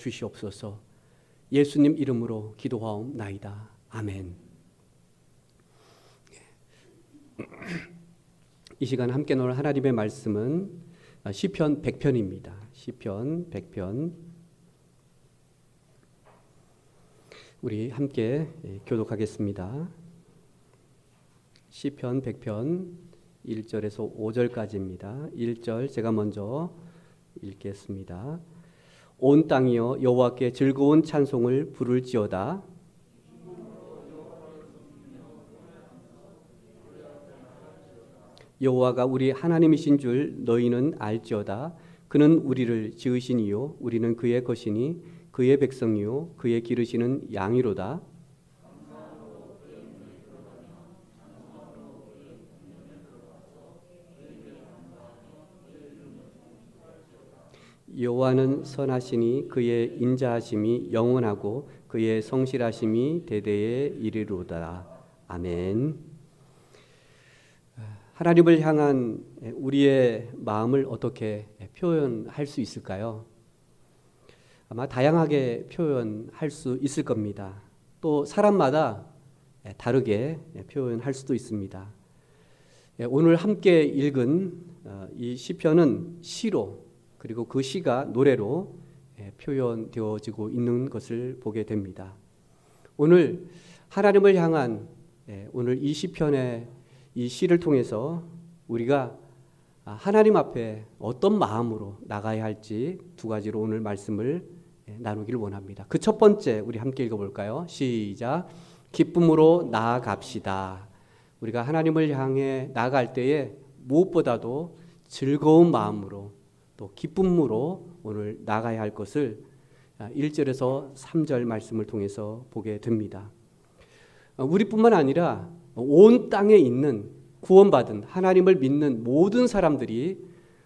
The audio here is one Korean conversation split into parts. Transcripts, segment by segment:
주시옵소서. 예수님 이름으로 기도하옵나이다. 아멘. 이 시간 함께 나눌 하나님의 말씀은 시편 100편입니다. 시편 100편. 우리 함께 교독하겠습니다. 시편 100편 1절에서 5절까지입니다. 1절 제가 먼저 읽겠습니다. 온 땅이여 여호와께 즐거운 찬송을 부를지어다. 여호와가 우리 하나님이신 줄 너희는 알지어다. 그는 우리를 지으신 이요 우리는 그의 것이니 그의 백성이요 그의 기르시는 양이로다. 여호와는 선하시니 그의 인자하심이 영원하고 그의 성실하심이 대대에 이르리로다. 아멘. 하나님을 향한 우리의 마음을 어떻게 표현할 수 있을까요? 아마 다양하게 표현할 수 있을 겁니다. 또 사람마다 다르게 표현할 수도 있습니다. 오늘 함께 읽은 이 시편은 시로 그리고 그 시가 노래로 표현되어지고 있는 것을 보게 됩니다. 오늘 하나님을 향한 오늘 이 시편의 이 시를 통해서 우리가 하나님 앞에 어떤 마음으로 나가야 할지 두 가지로 오늘 말씀을 나누기를 원합니다. 그 첫 번째 우리 함께 읽어볼까요? 시작. 기쁨으로 나아갑시다. 우리가 하나님을 향해 나아갈 때에 무엇보다도 즐거운 마음으로 또 기쁨으로 오늘 나가야 할 것을 1절에서 3절 말씀을 통해서 보게 됩니다. 우리뿐만 아니라 온 땅에 있는 구원받은 하나님을 믿는 모든 사람들이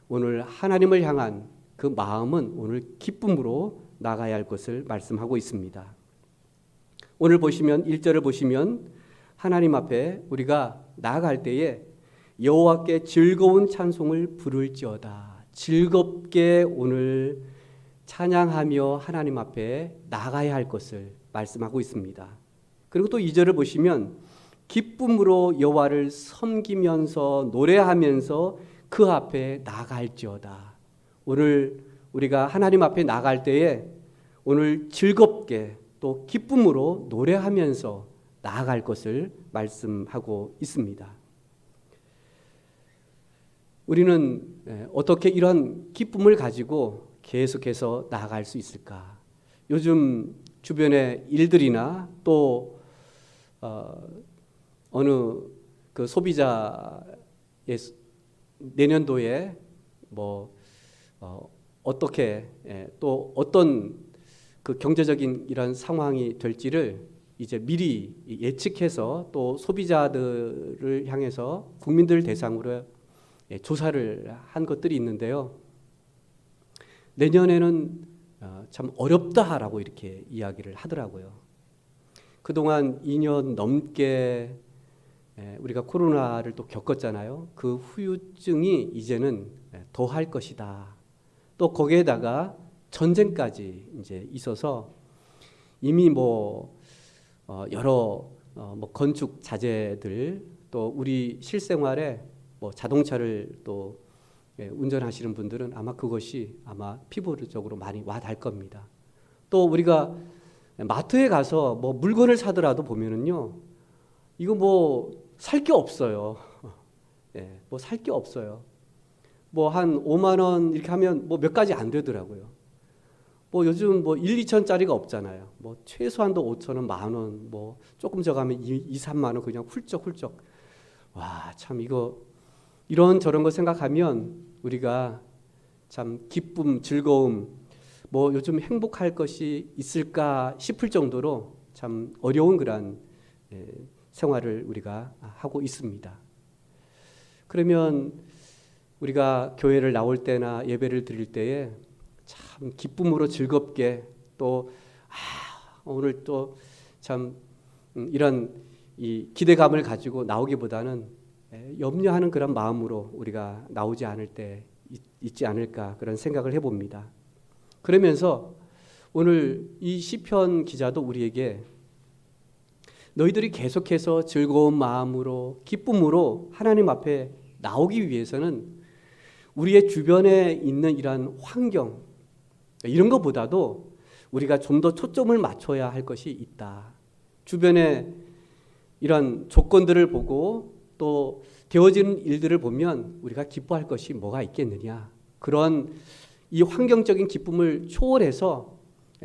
오늘 하나님을 향한 그 마음은 오늘 기쁨으로 나가야 할 것을 말씀하고 있습니다. 오늘 보시면 1절을 보시면 하나님 앞에 우리가 나아갈 때에 여호와께 즐거운 찬송을 부를지어다. 즐겁게 오늘 찬양하며 하나님 앞에 나가야 할 것을 말씀하고 있습니다. 그리고 또 2절을 보시면 기쁨으로 여호와를 섬기면서 노래하면서 그 앞에 나갈지어다. 오늘 우리가 하나님 앞에 나갈 때에 오늘 즐겁게 또 기쁨으로 노래하면서 나아갈 것을 말씀하고 있습니다. 우리는 어떻게 이런 기쁨을 가지고 계속해서 나아갈 수 있을까? 요즘 주변의 일들이나 또 어느 그 소비자의 내년도에 어떻게 또 어떤 그 경제적인 이런 상황이 될지를 이제 미리 예측해서 또 소비자들을 향해서 국민들 대상으로 조사를 한 것들이 있는데요. 내년에는 참 어렵다라고 이렇게 이야기를 하더라고요. 그동안 2년 넘게 우리가 코로나를 또 겪었잖아요. 그 후유증이 이제는 더할 것이다. 또 거기에다가 전쟁까지 이제 있어서 이미 여러 건축 자재들 또 우리 실생활에 자동차를 또 운전하시는 분들은 아마 그것이 아마 피부적으로 많이 와닿을 겁니다. 또 우리가 마트에 가서 물건을 사더라도 보면은요, 이거 살 게 없어요. 살 게 없어요. 한 5만 원 이렇게 하면 몇 가지 안 되더라고요. 요즘 1, 2천짜리가 없잖아요. 최소한도 5천 원, 만 원, 조금 저가면 2, 3만 원 그냥 훌쩍훌쩍. 와, 참 이런 저런 거 생각하면 우리가 참 기쁨, 즐거움, 요즘 행복할 것이 있을까 싶을 정도로 참 어려운 그런 생활을 우리가 하고 있습니다. 그러면 우리가 교회를 나올 때나 예배를 드릴 때에 참 기쁨으로 즐겁게 또 오늘 또 참 이런 이 기대감을 가지고 나오기보다는 염려하는 그런 마음으로 우리가 나오지 않을 때 있지 않을까 그런 생각을 해봅니다. 그러면서 오늘 이 시편 기자도 우리에게 너희들이 계속해서 즐거운 마음으로 기쁨으로 하나님 앞에 나오기 위해서는 우리의 주변에 있는 이러한 환경 이런 것보다도 우리가 좀 더 초점을 맞춰야 할 것이 있다. 주변에 이런 조건들을 보고 또 되어지는 일들을 보면 우리가 기뻐할 것이 뭐가 있겠느냐. 그런 이 환경적인 기쁨을 초월해서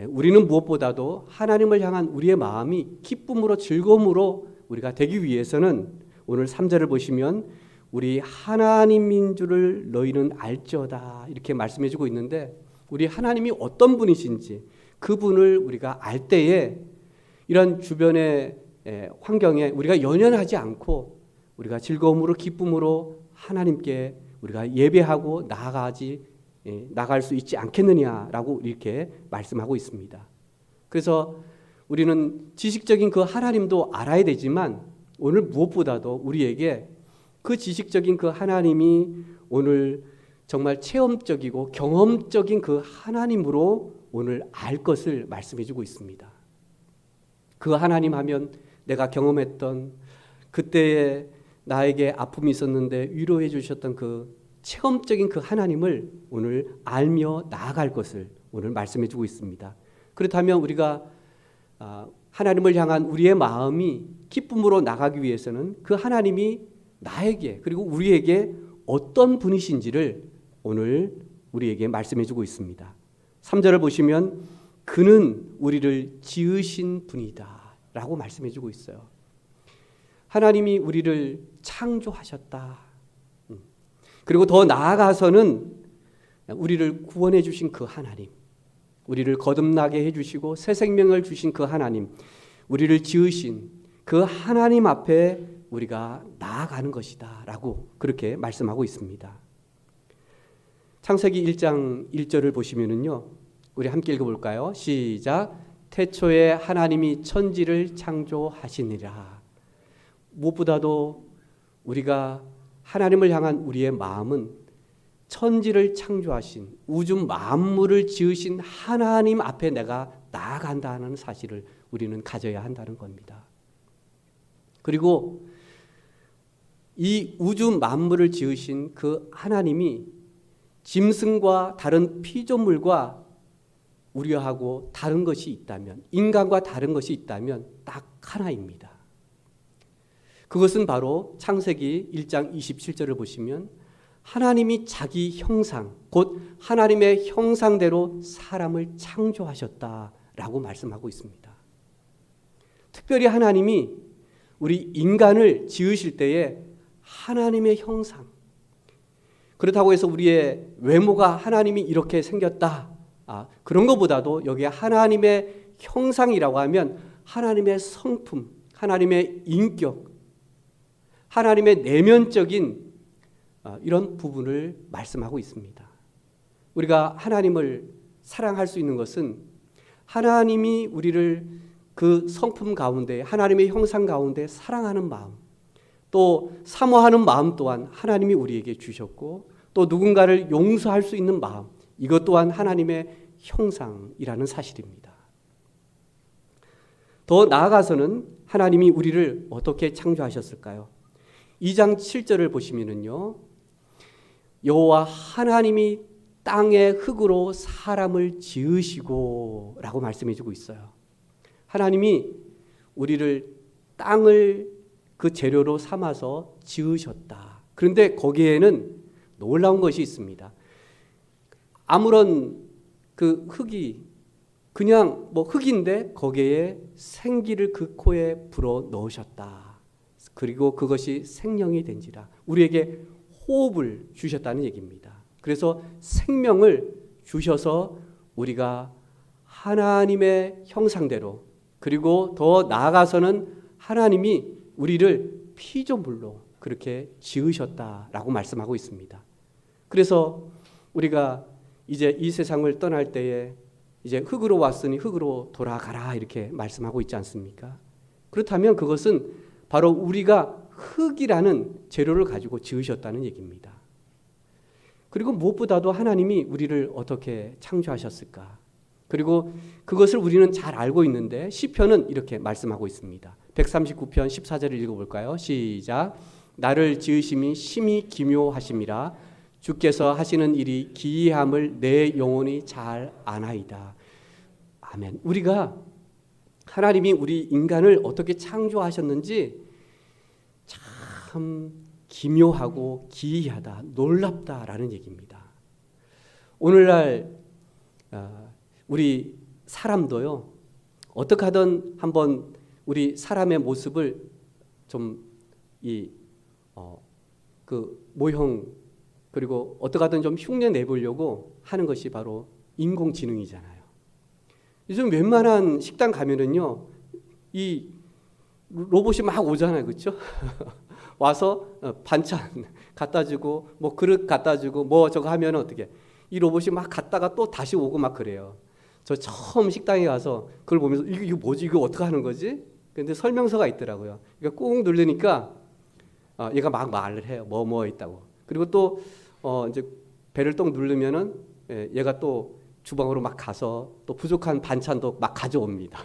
우리는 무엇보다도 하나님을 향한 우리의 마음이 기쁨으로 즐거움으로 우리가 되기 위해서는 오늘 3절을 보시면 우리 하나님인 줄을 너희는 알지어다 이렇게 말씀해 주고 있는데 우리 하나님이 어떤 분이신지 그분을 우리가 알 때에 이런 주변의 환경에 우리가 연연하지 않고 우리가 즐거움으로 기쁨으로 하나님께 우리가 예배하고 나아갈 수 있지 않겠느냐라고 이렇게 말씀하고 있습니다. 그래서 우리는 지식적인 그 하나님도 알아야 되지만 오늘 무엇보다도 우리에게 그 지식적인 그 하나님이 오늘 정말 체험적이고 경험적인 그 하나님으로 오늘 알 것을 말씀해 주고 있습니다. 그 하나님 하면 내가 경험했던 그때에 나에게 아픔이 있었는데 위로해 주셨던 그 체험적인 그 하나님을 오늘 알며 나아갈 것을 오늘 말씀해 주고 있습니다. 그렇다면 우리가 하나님을 향한 우리의 마음이 기쁨으로 나가기 위해서는 그 하나님이 나에게 그리고 우리에게 어떤 분이신지를 오늘 우리에게 말씀해 주고 있습니다. 3절을 보시면 그는 우리를 지으신 분이다 라고 말씀해 주고 있어요. 하나님이 우리를 창조하셨다. 그리고 더 나아가서는 우리를 구원해 주신 그 하나님, 우리를 거듭나게 해주시고 새 생명을 주신 그 하나님, 우리를 지으신 그 하나님 앞에 우리가 나아가는 것이다 라고 그렇게 말씀하고 있습니다. 창세기 1장 1절을 보시면은요, 우리 함께 읽어볼까요? 시작. 태초에 하나님이 천지를 창조하시니라. 무엇보다도 우리가 하나님을 향한 우리의 마음은 천지를 창조하신 우주 만물을 지으신 하나님 앞에 내가 나아간다는 사실을 우리는 가져야 한다는 겁니다. 그리고 이 우주 만물을 지으신 그 하나님이 짐승과 다른 피조물과 우리하고 다른 것이 있다면, 인간과 다른 것이 있다면 딱 하나입니다. 그것은 바로 창세기 1장 27절을 보시면 하나님이 자기 형상, 곧 하나님의 형상대로 사람을 창조하셨다라고 말씀하고 있습니다. 특별히 하나님이 우리 인간을 지으실 때에 하나님의 형상, 그렇다고 해서 우리의 외모가 하나님이 이렇게 생겼다, 그런 것보다도 여기에 하나님의 형상이라고 하면 하나님의 성품, 하나님의 인격, 하나님의 내면적인 이런 부분을 말씀하고 있습니다. 우리가 하나님을 사랑할 수 있는 것은 하나님이 우리를 그 성품 가운데, 하나님의 형상 가운데 사랑하는 마음, 또 사모하는 마음 또한 하나님이 우리에게 주셨고, 또 누군가를 용서할 수 있는 마음, 이것 또한 하나님의 형상이라는 사실입니다. 더 나아가서는 하나님이 우리를 어떻게 창조하셨을까요? 2장 7절을 보시면은요, 여호와 하나님이 땅의 흙으로 사람을 지으시고 라고 말씀해 주고 있어요. 하나님이 우리를 땅을 그 재료로 삼아서 지으셨다. 그런데 거기에는 놀라운 것이 있습니다. 아무런 그 흙이 그냥 흙인데 거기에 생기를 그 코에 불어 넣으셨다. 그리고 그것이 생명이 된지라. 우리에게 호흡을 주셨다는 얘기입니다. 그래서 생명을 주셔서 우리가 하나님의 형상대로, 그리고 더 나아가서는 하나님이 우리를 피조물로 그렇게 지으셨다라고 말씀하고 있습니다. 그래서 우리가 이제 이 세상을 떠날 때에 이제 흙으로 왔으니 흙으로 돌아가라 이렇게 말씀하고 있지 않습니까? 그렇다면 그것은 바로 우리가 흙이라는 재료를 가지고 지으셨다는 얘기입니다. 그리고 무엇보다도 하나님이 우리를 어떻게 창조하셨을까? 그리고 그것을 우리는 잘 알고 있는데 시편은 이렇게 말씀하고 있습니다. 139편 14절을 읽어볼까요? 시작. 나를 지으심이 심히 기묘하심이라 주께서 하시는 일이 기이함을 내 영혼이 잘 아나이다. 아멘. 우리가 하나님이 우리 인간을 어떻게 창조하셨는지 참 기묘하고 기이하다, 놀랍다라는 얘기입니다. 오늘날 우리 사람도요, 어떻게 하든 한번 우리 사람의 모습을 좀 그 모형 그리고 어떻게 하든 좀 흉내 내보려고 하는 것이 바로 인공지능이잖아요. 요즘 웬만한 식당 가면은요, 이 로봇이 막 오잖아요, 그렇죠? 와서 반찬 갖다 주고 뭐 그릇 갖다 주고 뭐 저거 하면 어떻게 이 로봇이 막 갔다가 또 다시 오고 막 그래요. 저 처음 식당에 가서 그걸 보면서 이거 뭐지? 이거 어떻게 하는 거지? 근데 설명서가 있더라고요. 그러니까 꾹 누르니까 얘가 막 말을 해요. 뭐 있다고. 그리고 또 이제 배를 또 누르면은 얘가 또 주방으로 막 가서 또 부족한 반찬도 막 가져옵니다.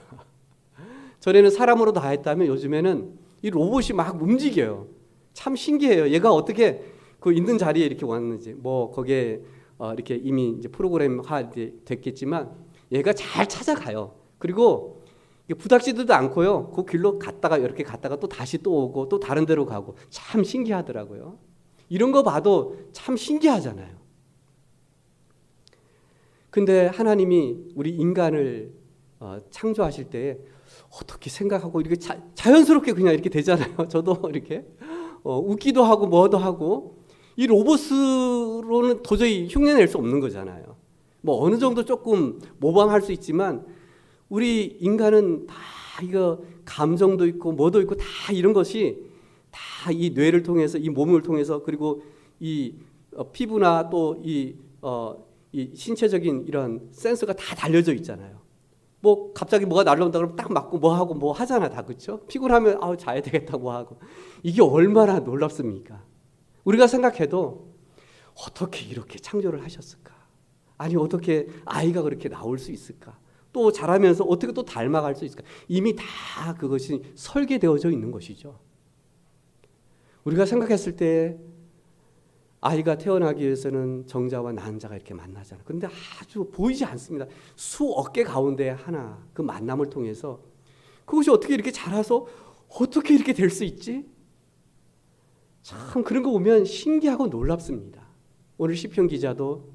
전에는 사람으로 다 했다면 요즘에는 이 로봇이 막 움직여요. 참 신기해요. 얘가 어떻게 그 있는 자리에 이렇게 왔는지. 뭐 거기에 이렇게 이미 이제 프로그램화 됐겠지만 얘가 잘 찾아가요. 그리고 부닥치지도 않고요. 그 길로 갔다가 이렇게 갔다가 또 다시 또 오고 또 다른 데로 가고 참 신기하더라고요. 이런 거 봐도 참 신기하잖아요. 근데 하나님이 우리 인간을 창조하실 때 어떻게 생각하고 이렇게 자연스럽게 그냥 이렇게 되잖아요. 저도 이렇게 웃기도 하고 뭐도 하고 이 로봇으로는 도저히 흉내낼 수 없는 거잖아요. 뭐 어느 정도 조금 모방할 수 있지만 우리 인간은 다 이거 감정도 있고 뭐도 있고 다 이런 것이 다 이 뇌를 통해서 이 몸을 통해서 그리고 이 피부나 또 이 신체적인 이런 센서가 다 달려져 있잖아요. 뭐 갑자기 뭐가 날라온다 그러면 딱 맞고 뭐 하고 뭐 하잖아 다 그렇죠? 피곤하면 자야 되겠다 뭐 하고 이게 얼마나 놀랍습니까? 우리가 생각해도 어떻게 이렇게 창조를 하셨을까? 아니 어떻게 아이가 그렇게 나올 수 있을까? 또 자라면서 어떻게 또 닮아갈 수 있을까? 이미 다 그것이 설계되어져 있는 것이죠. 우리가 생각했을 때 아이가 태어나기 위해서는 정자와 난자가 이렇게 만나잖아요. 그런데 아주 보이지 않습니다. 수억 개 가운데 하나 그 만남을 통해서 그것이 어떻게 이렇게 자라서 어떻게 이렇게 될 수 있지? 참 그런 거 보면 신기하고 놀랍습니다. 오늘 시편 기자도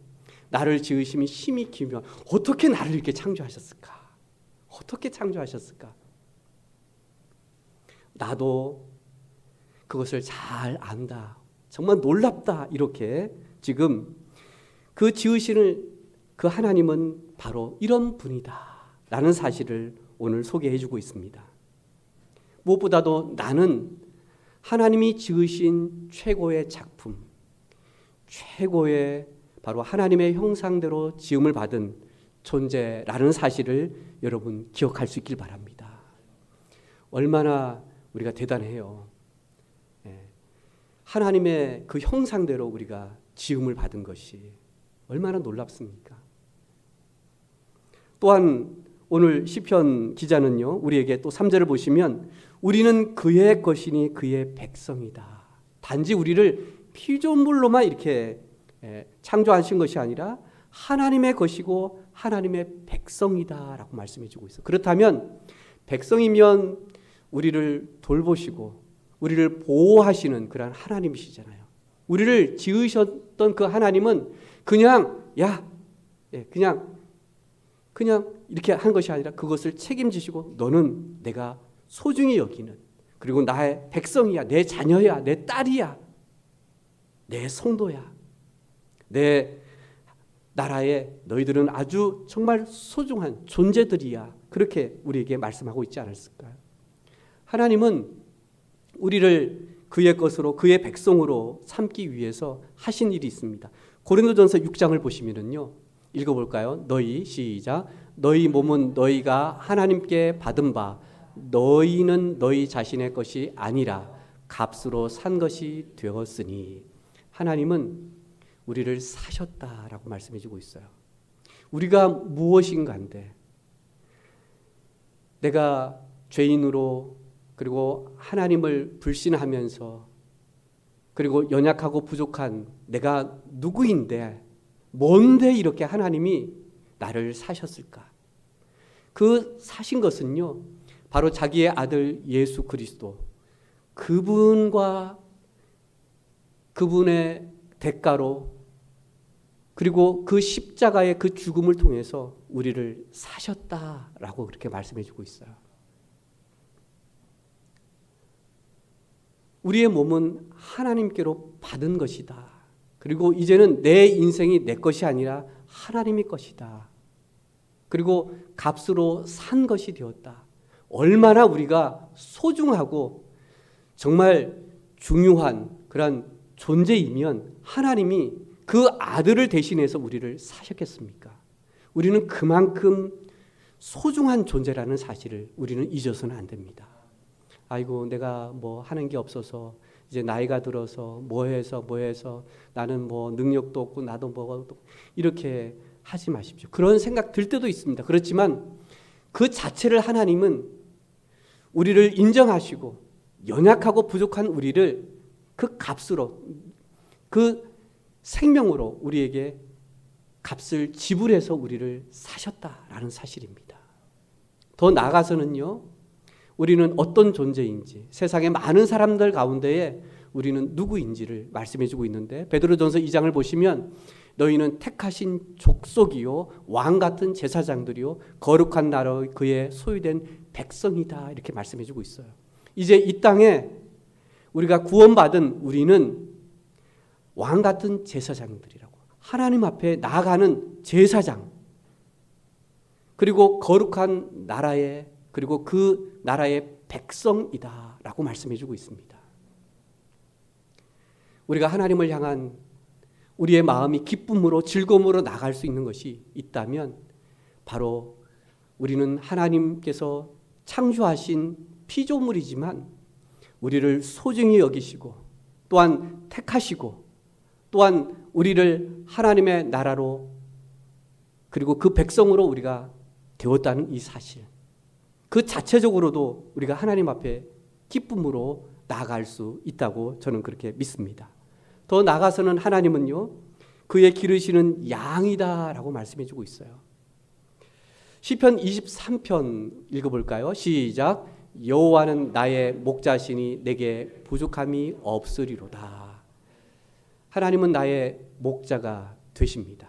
나를 지으심이 심히 기묘한 어떻게 나를 이렇게 창조하셨을까? 어떻게 창조하셨을까? 나도 그것을 잘 안다. 정말 놀랍다. 이렇게 지금 그 지으시는 그 하나님은 바로 이런 분이다. 라는 사실을 오늘 소개해 주고 있습니다. 무엇보다도 나는 하나님이 지으신 최고의 작품, 최고의 바로 하나님의 형상대로 지음을 받은 존재라는 사실을 여러분 기억할 수 있길 바랍니다. 얼마나 우리가 대단해요. 하나님의 그 형상대로 우리가 지음을 받은 것이 얼마나 놀랍습니까? 또한 오늘 시편 기자는요, 우리에게 또 3절을 보시면 우리는 그의 것이니 그의 백성이다. 단지 우리를 피조물로만 이렇게 창조하신 것이 아니라 하나님의 것이고 하나님의 백성이다라고 말씀해 주고 있어요. 그렇다면 백성이면 우리를 돌보시고 우리를 보호하시는 그런 하나님이시잖아요. 우리를 지으셨던 그 하나님은 그냥 이렇게 한 것이 아니라 그것을 책임지시고 너는 내가 소중히 여기는 그리고 나의 백성이야, 내 자녀야, 내 딸이야, 내 성도야, 내 나라에 너희들은 아주 정말 소중한 존재들이야. 그렇게 우리에게 말씀하고 있지 않았을까요? 하나님은 우리를 그의 것으로 그의 백성으로 삼기 위해서 하신 일이 있습니다. 고린도전서 6장을 보시면은요. 읽어볼까요? 너희 시작. 너희 몸은 너희가 하나님께 받은 바 너희는 너희 자신의 것이 아니라 값으로 산 것이 되었으니 하나님은 우리를 사셨다라고 말씀해 주고 있어요. 우리가 무엇인가인데 내가 죄인으로 그리고 하나님을 불신하면서 그리고 연약하고 부족한 내가 누구인데 뭔데 이렇게 하나님이 나를 사셨을까? 그 사신 것은요, 바로 자기의 아들 예수 그리스도, 그분과 그분의 대가로 그리고 그 십자가의 그 죽음을 통해서 우리를 사셨다라고 그렇게 말씀해 주고 있어요. 우리의 몸은 하나님께로 받은 것이다. 그리고 이제는 내 인생이 내 것이 아니라 하나님의 것이다. 그리고 값으로 산 것이 되었다. 얼마나 우리가 소중하고 정말 중요한 그런 존재이면 하나님이 그 아들을 대신해서 우리를 사셨겠습니까? 우리는 그만큼 소중한 존재라는 사실을 우리는 잊어서는 안 됩니다. 아이고 내가 뭐 하는 게 없어서 이제 나이가 들어서 뭐 해서 나는 뭐 능력도 없고 나도 뭐 이렇게 하지 마십시오. 그런 생각 들 때도 있습니다. 그렇지만 그 자체를 하나님은 우리를 인정하시고 연약하고 부족한 우리를 그 값으로 그 생명으로 우리에게 값을 지불해서 우리를 사셨다라는 사실입니다. 더 나아가서는요, 우리는 어떤 존재인지 세상의 많은 사람들 가운데에 우리는 누구인지를 말씀해주고 있는데 베드로전서 2장을 보시면 너희는 택하신 족속이요 왕같은 제사장들이요 거룩한 나라 그의 소유된 백성이다 이렇게 말씀해주고 있어요. 이제 이 땅에 우리가 구원받은 우리는 왕같은 제사장들이라고, 하나님 앞에 나아가는 제사장, 그리고 거룩한 나라의 그리고 그 나라의 백성이다 라고 말씀해주고 있습니다. 우리가 하나님을 향한 우리의 마음이 기쁨으로 즐거움으로 나갈 수 있는 것이 있다면 바로 우리는 하나님께서 창조하신 피조물이지만 우리를 소중히 여기시고 또한 택하시고 또한 우리를 하나님의 나라로 그리고 그 백성으로 우리가 되었다는 이 사실, 그 자체적으로도 우리가 하나님 앞에 기쁨으로 나아갈 수 있다고 저는 그렇게 믿습니다. 더 나아가서는 하나님은요, 그의 기르시는 양이다라고 말씀해 주고 있어요. 시편 23편 읽어볼까요? 시작. 여호와는 나의 목자시니 내게 부족함이 없으리로다. 하나님은 나의 목자가 되십니다.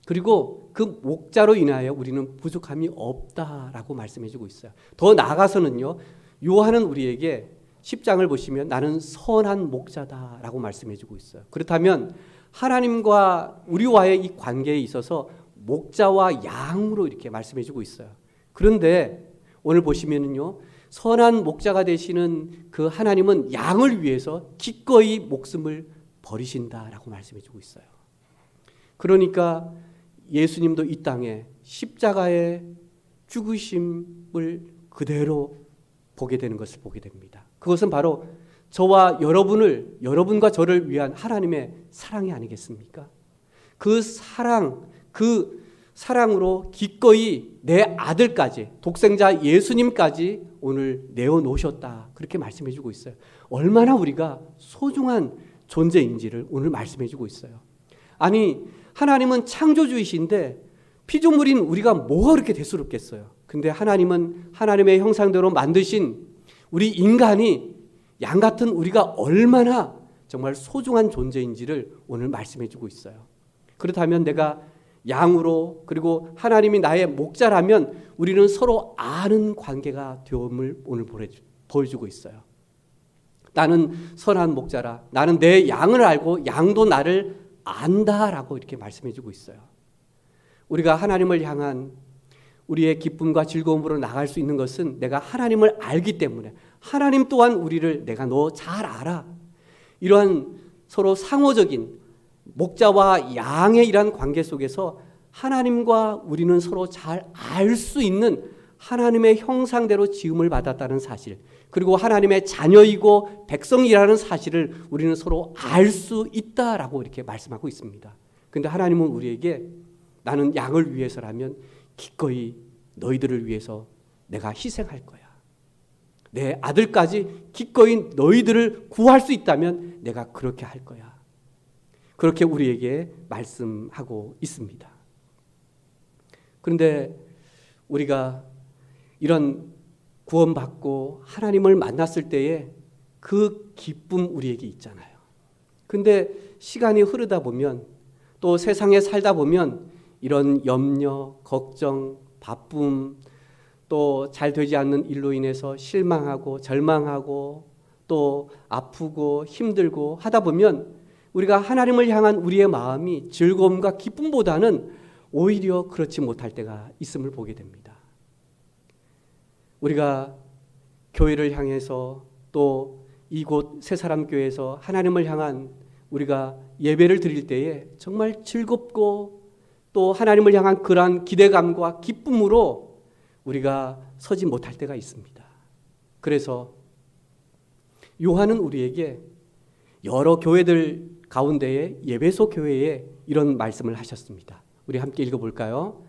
그리고 그 목자로 인하여 우리는 부족함이 없다라고 말씀해 주고 있어요. 더 나아가서는요, 요한은 우리에게 10장을 보시면 나는 선한 목자다라고 말씀해 주고 있어요. 그렇다면 하나님과 우리와의 이 관계에 있어서 목자와 양으로 이렇게 말씀해 주고 있어요. 그런데 오늘 보시면은요, 선한 목자가 되시는 그 하나님은 양을 위해서 기꺼이 목숨을 버리신다라고 말씀해 주고 있어요. 그러니까 예수님도 이 땅에 십자가의 죽으심을 그대로 보게 되는 것을 보게 됩니다. 그것은 바로 저와 여러분과 저를 위한 하나님의 사랑이 아니겠습니까? 그 사랑으로 기꺼이 내 아들까지, 독생자 예수님까지 오늘 내어놓으셨다. 그렇게 말씀해 주고 있어요. 얼마나 우리가 소중한 존재인지를 오늘 말씀해 주고 있어요. 아니, 하나님은 창조주이신데 피조물인 우리가 뭐가 그렇게 대수롭겠어요? 근데 하나님은 하나님의 형상대로 만드신 우리 인간이 양 같은 우리가 얼마나 정말 소중한 존재인지를 오늘 말씀해 주고 있어요. 그렇다면 내가 양으로 그리고 하나님이 나의 목자라면 우리는 서로 아는 관계가 되음을 오늘 보여주고 있어요. 나는 선한 목자라. 나는 내 양을 알고 양도 나를 안다라고 이렇게 말씀해 주고 있어요. 우리가 하나님을 향한 우리의 기쁨과 즐거움으로 나갈 수 있는 것은 내가 하나님을 알기 때문에, 하나님 또한 우리를 내가 너 잘 알아. 이러한 서로 상호적인 목자와 양의 이러한 관계 속에서 하나님과 우리는 서로 잘 알 수 있는 하나님의 형상대로 지음을 받았다는 사실, 그리고 하나님의 자녀이고 백성이라는 사실을 우리는 서로 알 수 있다라고 이렇게 말씀하고 있습니다. 그런데 하나님은 우리에게 나는 양을 위해서라면 기꺼이 너희들을 위해서 내가 희생할 거야. 내 아들까지 기꺼이 너희들을 구할 수 있다면 내가 그렇게 할 거야. 그렇게 우리에게 말씀하고 있습니다. 그런데 우리가 이런 구원받고 하나님을 만났을 때에 그 기쁨 우리에게 있잖아요. 근데 시간이 흐르다 보면 또 세상에 살다 보면 이런 염려, 걱정, 바쁨, 또 잘 되지 않는 일로 인해서 실망하고 절망하고 또 아프고 힘들고 하다 보면 우리가 하나님을 향한 우리의 마음이 즐거움과 기쁨보다는 오히려 그렇지 못할 때가 있음을 보게 됩니다. 우리가 교회를 향해서 또 이곳 새사람교회에서 하나님을 향한 우리가 예배를 드릴 때에 정말 즐겁고 또 하나님을 향한 그러한 기대감과 기쁨으로 우리가 서지 못할 때가 있습니다. 그래서 요한은 우리에게 여러 교회들 가운데에 예배소 교회에 이런 말씀을 하셨습니다. 우리 함께 읽어볼까요?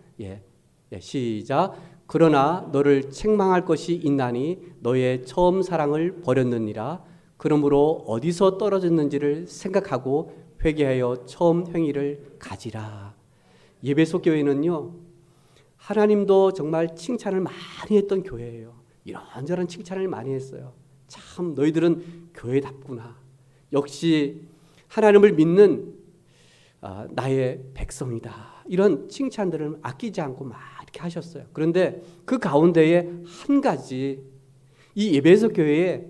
시작. 그러나 너를 책망할 것이 있나니 너의 처음 사랑을 버렸느니라. 그러므로 어디서 떨어졌는지를 생각하고 회개하여 처음 행위를 가지라. 예배소 교회는요, 하나님도 정말 칭찬을 많이 했던 교회예요. 이런저런 칭찬을 많이 했어요. 참 너희들은 교회답구나. 역시 하나님을 믿는 나의 백성이다. 이런 칭찬들을 아끼지 않고 막 이렇게 하셨어요. 그런데 그 가운데에 한 가지, 이 예배소 교회에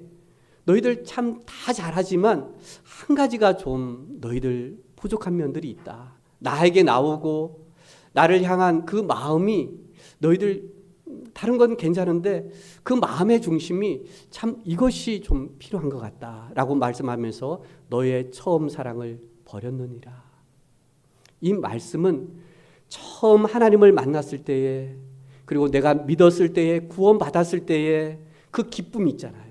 너희들 참 다 잘하지만 한 가지가 좀 너희들 부족한 면들이 있다. 나에게 나오고 나를 향한 그 마음이 너희들 다른 건 괜찮은데 그 마음의 중심이 참 이것이 좀 필요한 것 같다라고 말씀하면서 너의 처음 사랑을 버렸느니라. 이 말씀은 처음 하나님을 만났을 때에 그리고 내가 믿었을 때에 구원받았을 때에 그 기쁨이 있잖아요.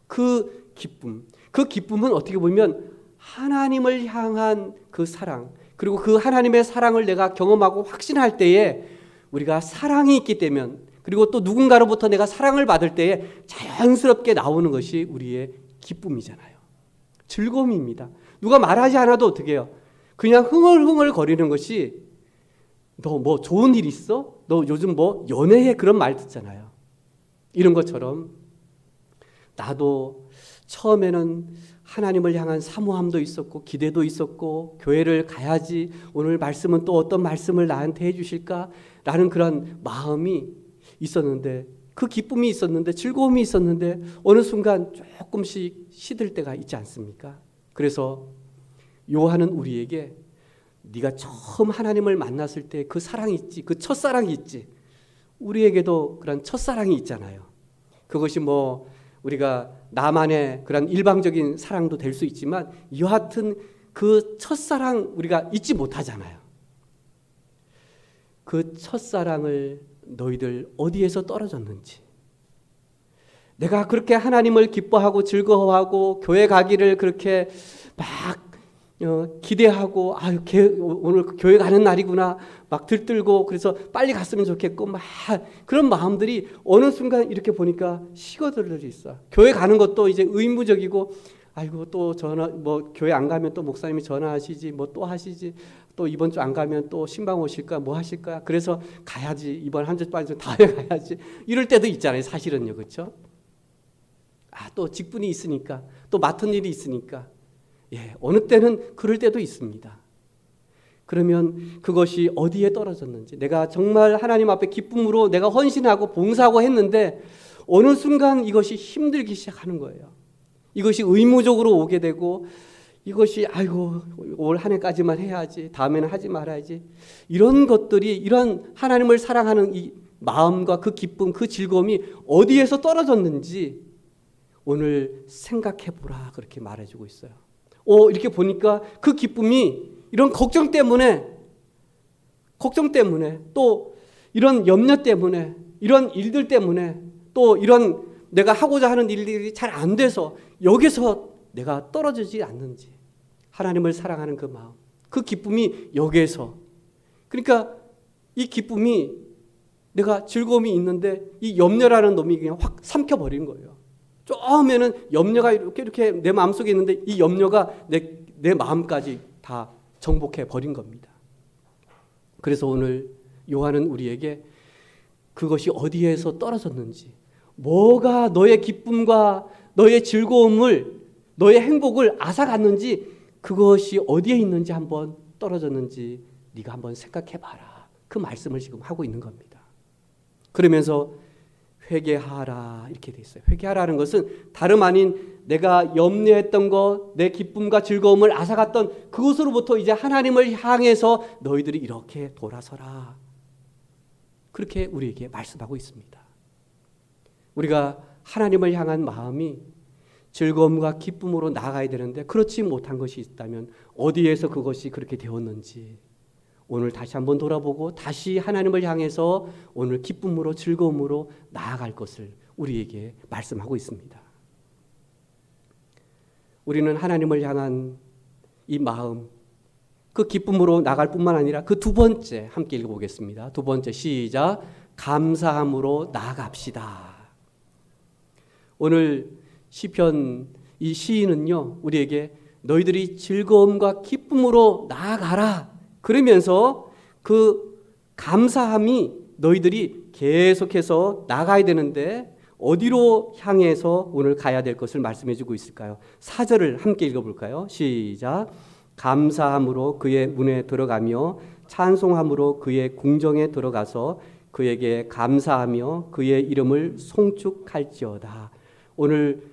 그 기쁨은 어떻게 보면 하나님을 향한 그 사랑 그리고 그 하나님의 사랑을 내가 경험하고 확신할 때에 우리가 사랑이 있기 때문에 그리고 또 누군가로부터 내가 사랑을 받을 때에 자연스럽게 나오는 것이 우리의 기쁨이잖아요. 즐거움입니다. 누가 말하지 않아도 어떻게 해요? 그냥 흥얼흥얼 거리는 것이 너 뭐 좋은 일 있어? 너 요즘 뭐 연애해? 그런 말 듣잖아요. 이런 것처럼 나도 처음에는 하나님을 향한 사모함도 있었고 기대도 있었고 교회를 가야지 오늘 말씀은 또 어떤 말씀을 나한테 해주실까? 라는 그런 마음이 있었는데 그 기쁨이 있었는데 즐거움이 있었는데 어느 순간 조금씩 시들 때가 있지 않습니까? 그래서 요한은 우리에게 네가 처음 하나님을 만났을 때 그 사랑이 있지, 그 첫사랑이 있지. 우리에게도 그런 첫사랑이 있잖아요. 그것이 뭐 우리가 나만의 그런 일방적인 사랑도 될 수 있지만 여하튼 그 첫사랑 우리가 잊지 못하잖아요. 그 첫사랑을 너희들 어디에서 떨어졌는지, 내가 그렇게 하나님을 기뻐하고 즐거워하고 교회 가기를 그렇게 막 기대하고 오늘 교회 가는 날이구나 막 들들고 그래서 빨리 갔으면 좋겠고 막 그런 마음들이 어느 순간 이렇게 보니까 식어들어 있어. 교회 가는 것도 이제 의무적이고 아이고 또 전화 뭐 교회 안 가면 또 목사님이 전화하시지 뭐 또 하시지 또 이번 주 안 가면 또 신방 오실까 뭐 하실까 그래서 가야지 이번 한 주 빠져 다음에 가야지 이럴 때도 있잖아요. 사실은요, 그렇죠? 또 직분이 있으니까 또 맡은 일이 있으니까 어느 때는 그럴 때도 있습니다. 그러면 그것이 어디에 떨어졌는지 내가 정말 하나님 앞에 기쁨으로 내가 헌신하고 봉사하고 했는데 어느 순간 이것이 힘들기 시작하는 거예요. 이것이 의무적으로 오게 되고 이것이 올 한 해까지만 해야지 다음에는 하지 말아야지 이런 것들이 이런 하나님을 사랑하는 이 마음과 그 기쁨 그 즐거움이 어디에서 떨어졌는지 오늘 생각해보라 그렇게 말해주고 있어요. 이렇게 보니까 그 기쁨이 이런 걱정 때문에 또 이런 염려 때문에 이런 일들 때문에 또 이런 내가 하고자 하는 일들이 잘 안 돼서 여기서 내가 떨어지지 않는지 하나님을 사랑하는 그 마음 그 기쁨이 여기에서 그러니까 이 기쁨이 내가 즐거움이 있는데 이 염려라는 놈이 그냥 확 삼켜버린 거예요. 처음에는 염려가 이렇게 내 마음속에 있는데 이 염려가 내 마음까지 다 정복해 버린 겁니다. 그래서 오늘 요한은 우리에게 그것이 어디에서 떨어졌는지, 뭐가 너의 기쁨과 너의 즐거움을, 너의 행복을 앗아갔는지, 그것이 어디에 있는지 한번 떨어졌는지 네가 한번 생각해봐라. 그 말씀을 지금 하고 있는 겁니다. 그러면서 회개하라 이렇게 돼 있어요. 회개하라는 것은 다름 아닌 내가 염려했던 것, 내 기쁨과 즐거움을 앗아갔던 그것으로부터 이제 하나님을 향해서 너희들이 이렇게 돌아서라. 그렇게 우리에게 말씀하고 있습니다. 우리가 하나님을 향한 마음이 즐거움과 기쁨으로 나아가야 되는데 그렇지 못한 것이 있다면 어디에서 그것이 그렇게 되었는지 오늘 다시 한번 돌아보고 다시 하나님을 향해서 오늘 기쁨으로 즐거움으로 나아갈 것을 우리에게 말씀하고 있습니다. 우리는 하나님을 향한 이 마음, 그 기쁨으로 나갈 뿐만 아니라 그 두 번째 함께 읽어보겠습니다. 두 번째 시작. 감사함으로 나아갑시다. 오늘 시편 이 시인은요 우리에게 너희들이 즐거움과 기쁨으로 나아가라 그러면서 그 감사함이 너희들이 계속해서 나가야 되는데 어디로 향해서 오늘 가야 될 것을 말씀해 주고 있을까요? 4절을 함께 읽어볼까요? 시작. 감사함으로 그의 문에 들어가며 찬송함으로 그의 궁정에 들어가서 그에게 감사하며 그의 이름을 송축할지어다. 오늘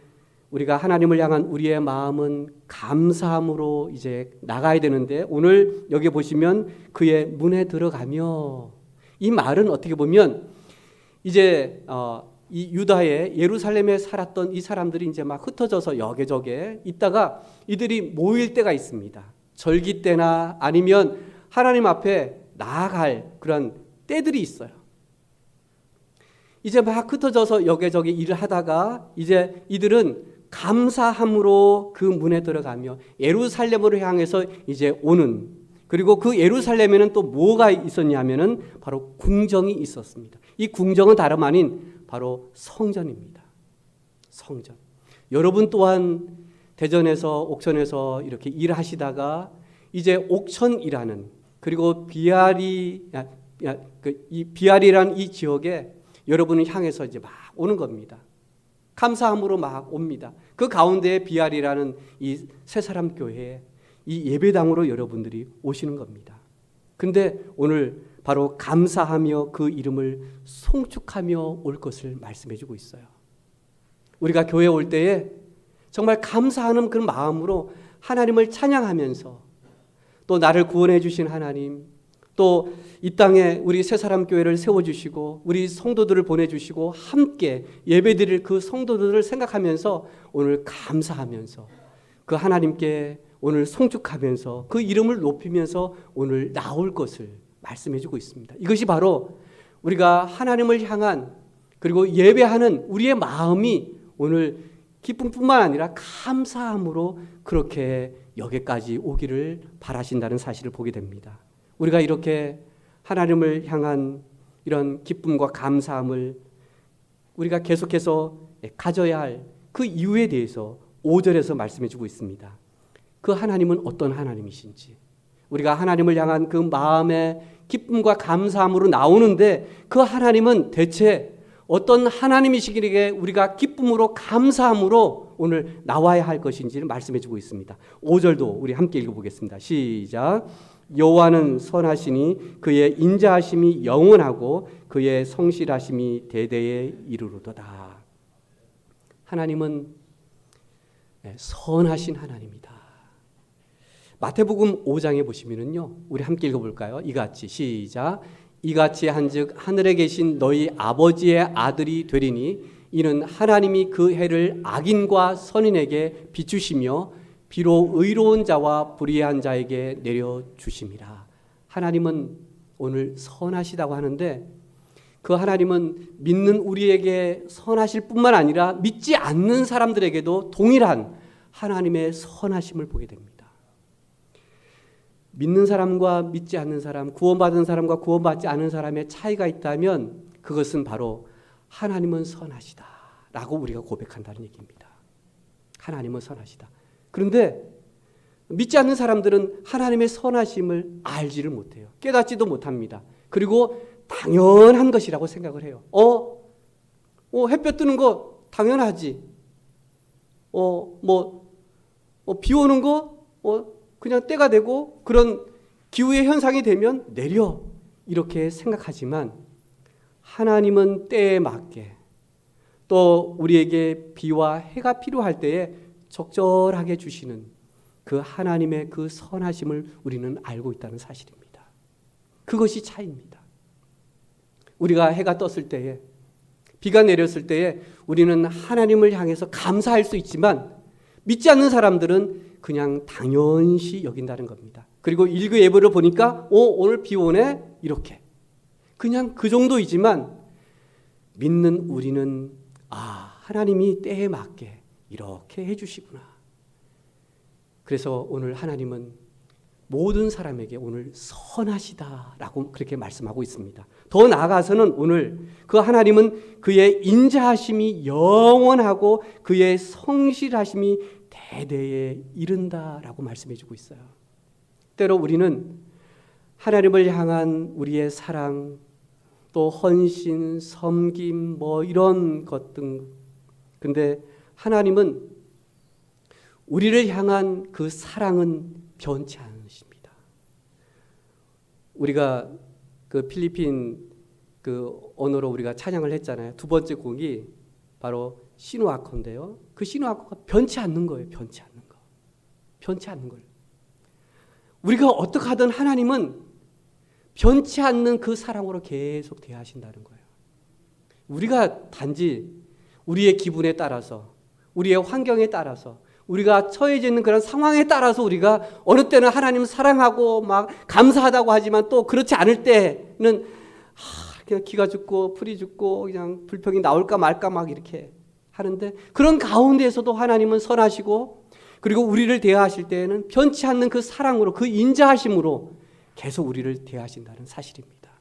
우리가 하나님을 향한 우리의 마음은 감사함으로 이제 나가야 되는데 오늘 여기 보시면 그의 문에 들어가며 이 말은 어떻게 보면 이제 이 유다의 예루살렘에 살았던 이 사람들이 이제 막 흩어져서 여기저기 있다가 이들이 모일 때가 있습니다. 절기 때나 아니면 하나님 앞에 나아갈 그런 때들이 있어요. 이제 막 흩어져서 여기저기 일을 하다가 이제 이들은 감사함으로 그 문에 들어가며 예루살렘으로 향해서 이제 오는, 그리고 그 예루살렘에는 또 뭐가 있었냐면은 바로 궁정이 있었습니다. 이 궁정은 다름 아닌 바로 성전입니다. 성전. 여러분 또한 대전에서 옥천에서 이렇게 일하시다가 이제 옥천이라는 그리고 비아리라는 이 지역에 여러분을 향해서 이제 막 오는 겁니다. 감사함으로 막 옵니다. 그 가운데에 비아리라는 이 새사람 교회에 이 예배당으로 여러분들이 오시는 겁니다. 근데 오늘 바로 감사하며 그 이름을 송축하며 올 것을 말씀해 주고 있어요. 우리가 교회에 올 때에 정말 감사하는 그 마음으로 하나님을 찬양하면서 또 나를 구원해 주신 하나님, 또 이 땅에 우리 새사람 교회를 세워주시고 우리 성도들을 보내주시고 함께 예배드릴 그 성도들을 생각하면서 오늘 감사하면서 그 하나님께 오늘 송축하면서 그 이름을 높이면서 오늘 나올 것을 말씀해 주고 있습니다. 이것이 바로 우리가 하나님을 향한 그리고 예배하는 우리의 마음이 오늘 기쁨뿐만 아니라 감사함으로 그렇게 여기까지 오기를 바라신다는 사실을 보게 됩니다. 우리가 이렇게 하나님을 향한 이런 기쁨과 감사함을 우리가 계속해서 가져야 할 그 이유에 대해서 5절에서 말씀해 주고 있습니다. 그 하나님은 어떤 하나님이신지, 우리가 하나님을 향한 그 마음의 기쁨과 감사함으로 나오는데 그 하나님은 대체 어떤 하나님이시기에 우리가 기쁨으로 감사함으로 오늘 나와야 할 것인지를 말씀해 주고 있습니다. 5절도 우리 함께 읽어보겠습니다. 시작. 여호와는 선하시니 그의 인자하심이 영원하고 그의 성실하심이 대대에 이르르도다. 하나님은 선하신 하나님이다. 마태복음 5장에 보시면은요, 우리 함께 읽어볼까요? 이같이 시작. 이같이 한즉 하늘에 계신 너희 아버지의 아들이 되리니 이는 하나님이 그 해를 악인과 선인에게 비추시며 비록 의로운 자와 불의한 자에게 내려주심이라. 하나님은 오늘 선하시다고 하는데 그 하나님은 믿는 우리에게 선하실 뿐만 아니라 믿지 않는 사람들에게도 동일한 하나님의 선하심을 보게 됩니다. 믿는 사람과 믿지 않는 사람, 구원받은 사람과 구원받지 않은 사람의 차이가 있다면 그것은 바로 하나님은 선하시다 라고 우리가 고백한다는 얘기입니다. 하나님은 선하시다. 그런데 믿지 않는 사람들은 하나님의 선하심을 알지를 못해요. 깨닫지도 못합니다. 그리고 당연한 것이라고 생각을 해요. 햇볕 뜨는 거 당연하지. 비 오는 거 그냥 때가 되고 그런 기후의 현상이 되면 내려 이렇게 생각하지만 하나님은 때에 맞게 또 우리에게 비와 해가 필요할 때에 적절하게 주시는 그 하나님의 그 선하심을 우리는 알고 있다는 사실입니다. 그것이 차이입니다. 우리가 해가 떴을 때에 비가 내렸을 때에 우리는 하나님을 향해서 감사할 수 있지만 믿지 않는 사람들은 그냥 당연시 여긴다는 겁니다. 그리고 일기예보를 보니까 오늘 비 오네 이렇게 그냥 그 정도이지만 믿는 우리는 하나님이 때에 맞게 이렇게 해주시구나. 그래서 오늘 하나님은 모든 사람에게 오늘 선하시다라고 그렇게 말씀하고 있습니다. 더 나아가서는 오늘 그 하나님은 그의 인자하심이 영원하고 그의 성실하심이 대대에 이른다라고 말씀해주고 있어요. 때로 우리는 하나님을 향한 우리의 사랑, 또 헌신, 섬김, 이런 것 등, 근데 하나님은 우리를 향한 그 사랑은 변치 않으십니다. 우리가 그 필리핀 그 언어로 우리가 찬양을 했잖아요. 두 번째 곡이 바로 시누아코인데요. 그 시누아코가 변치 않는 거예요. 변치 않는 거. 변치 않는 걸. 우리가 어떻게 하든 하나님은 변치 않는 그 사랑으로 계속 대하신다는 거예요. 우리가 단지 우리의 기분에 따라서, 우리의 환경에 따라서, 우리가 처해져 있는 그런 상황에 따라서 우리가 어느 때는 하나님 사랑하고 막 감사하다고 하지만 또 그렇지 않을 때는 그냥 기가 죽고 풀이 죽고 그냥 불평이 나올까 말까 막 이렇게 하는데 그런 가운데에서도 하나님은 선하시고 그리고 우리를 대하실 때에는 변치 않는 그 사랑으로 그 인자하심으로 계속 우리를 대하신다는 사실입니다.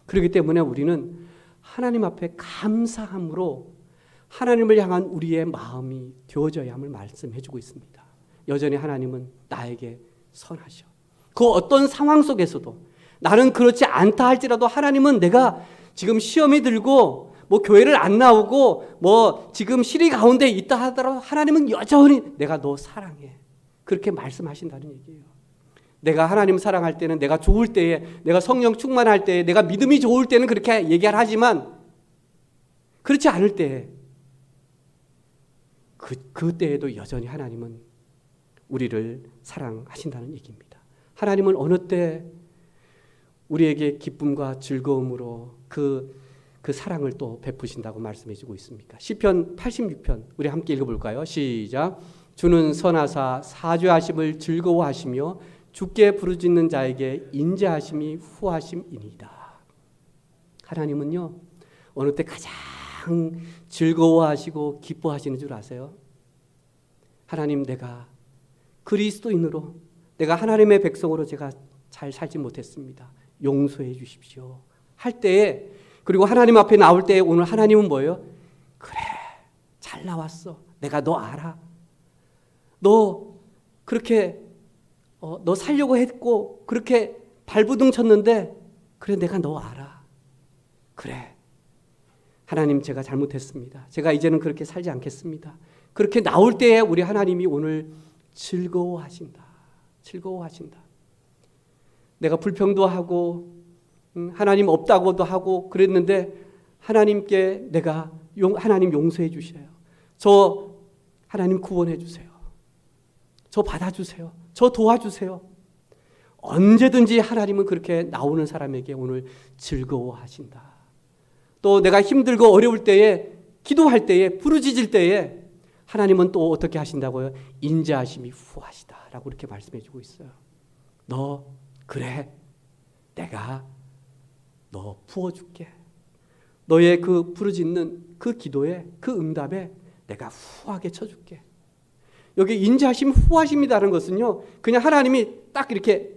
그렇기 때문에 우리는 하나님 앞에 감사함으로 하나님을 향한 우리의 마음이 되어져야 함을 말씀해주고 있습니다. 여전히 하나님은 나에게 선하셔. 그 어떤 상황 속에서도 나는 그렇지 않다 할지라도 하나님은 내가 지금 시험이 들고 교회를 안 나오고 지금 시리 가운데 있다 하더라도 하나님은 여전히 내가 너 사랑해. 그렇게 말씀하신다는 얘기예요. 내가 하나님 사랑할 때는 내가 좋을 때에 내가 성령 충만할 때에 내가 믿음이 좋을 때는 그렇게 얘기를 하지만 그렇지 않을 때에 그때에도 여전히 하나님은 우리를 사랑하신다는 얘기입니다. 하나님은 어느 때 우리에게 기쁨과 즐거움으로 그 사랑을 또 베푸신다고 말씀해 주고 있습니까? 시편 86편 우리 함께 읽어볼까요? 시작. 주는 선하사 사죄하심을 즐거워하시며 주께 부르짖는 자에게 인자하심이 후하심이니이다. 하나님은요 어느 때 가장 즐거워하시고 기뻐하시는 줄 아세요? 하나님 내가 그리스도인으로 내가 하나님의 백성으로 제가 잘 살지 못했습니다. 용서해 주십시오. 할 때에 그리고 하나님 앞에 나올 때에 오늘 하나님은 뭐예요? 그래 잘 나왔어. 내가 너 알아. 너 그렇게 너 살려고 했고 그렇게 발부둥 쳤는데 그래 내가 너 알아. 그래 하나님 제가 잘못했습니다. 제가 이제는 그렇게 살지 않겠습니다. 그렇게 나올 때에 우리 하나님이 오늘 즐거워하신다. 즐거워하신다. 내가 불평도 하고 하나님 없다고도 하고 그랬는데 하나님께 내가 하나님 용서해 주셔요. 저 하나님 구원해 주세요. 저 받아주세요. 저 도와주세요. 언제든지 하나님은 그렇게 나오는 사람에게 오늘 즐거워하신다. 또 내가 힘들고 어려울 때에 기도할 때에 부르짖을 때에 하나님은 또 어떻게 하신다고요? 인자하심이 후하시다라고 이렇게 말씀해 주고 있어요. 너 그래 내가 너 부어줄게. 너의 그 부르짖는 그 기도에 그 응답에 내가 후하게 쳐줄게. 여기 인자하심 후하심이라는 것은요 그냥 하나님이 딱 이렇게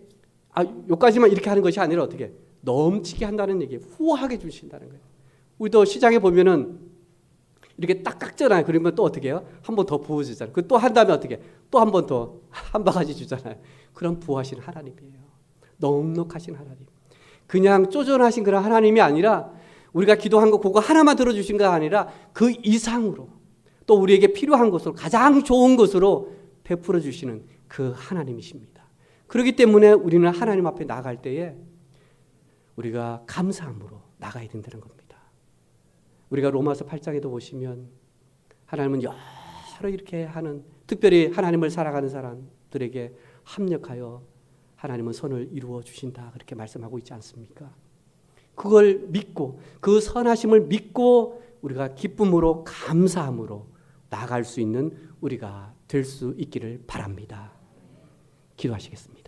요까지만 이렇게 하는 것이 아니라 어떻게 넘치게 한다는 얘기예요. 후하게 주신다는 거예요. 우리도 시장에 보면은 이렇게 딱 깎잖아요. 그러면 또 어떻게 해요? 한 번 더 부어주잖아요. 그 또 한 다음에 어떻게? 또 한 번 더 한 바가지 주잖아요. 그런 부하신 하나님이에요. 넉넉하신 하나님. 그냥 쪼전하신 그런 하나님이 아니라 우리가 기도한 거 그거 하나만 들어주신 거 아니라 그 이상으로 또 우리에게 필요한 것으로 가장 좋은 것으로 베풀어 주시는 그 하나님이십니다. 그렇기 때문에 우리는 하나님 앞에 나갈 때에 우리가 감사함으로 나가야 된다는 겁니다. 우리가 로마서 8장에도 보시면 하나님은 여러 이렇게 하는 특별히 하나님을 살아가는 사람들에게 합력하여 하나님은 선을 이루어 주신다 그렇게 말씀하고 있지 않습니까? 그걸 믿고 그 선하심을 믿고 우리가 기쁨으로 감사함으로 나아갈 수 있는 우리가 될 수 있기를 바랍니다. 기도하시겠습니다.